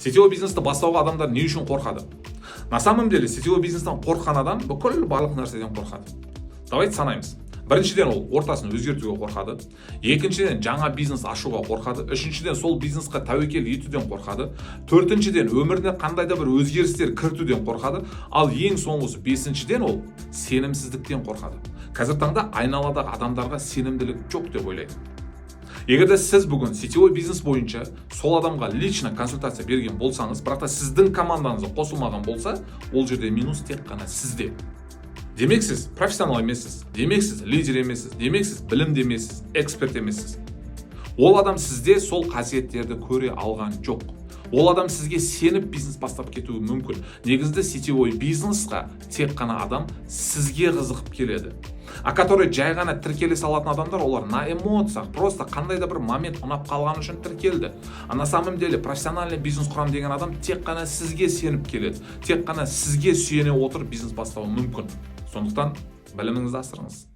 Сетевой бизнесті бастауға адамдар не үшін қорқады? На самом деле сетевой бизнестен қорққан адам бүкіл барлық нәрседен қорқады. Давайте санаймыз. Біріншіден ол ортасын өзгертуге қорқады. Екіншіден жаңа бизнес ашуға қорқады. Үшіншіден сол бизнесқа тәуекел етуден қорқады. Төртіншіден өміріне қандай да бір өзгерістер кіртуден қорқады. Ал ең соңғысы бесіншіден ол сенімсіздіктен қорқады. Қазір таңда айналадағы адамдарға сенімділік жоқ деп ойлайды. Егер де сіз бүгін сетевой бизнес бойынша сол адамға лично консультация берген болсаңыз, бірақ та сіздің командаңызға қосылмаған болса, ол жерде минус тек қана сізде. Демек сіз профессионал емессіз, демек сіз лидер емессіз, демек сіз білімді емессіз, эксперт емессіз. Ол адам сізде сол қасиеттерді көре алған жоқ. Ол адам сізге сеніп бизнес бастап кетуі мүмкін. Негізінде сетевой бизнесқа тек қана адам сізге қызығып келеді. А который жай ғана тіркеле салатын адамдар, олар на эмоциях, просто қандай да бір момент ұнап қалған үшін тіркелді. А на самом деле профессиональный бизнес құрам деген адам тек қана сізге сеніп келеді. Тек қана сізге сүйене отырып бизнес бастауы мүмкін. Сондықтан біліміңізді асырыңыз.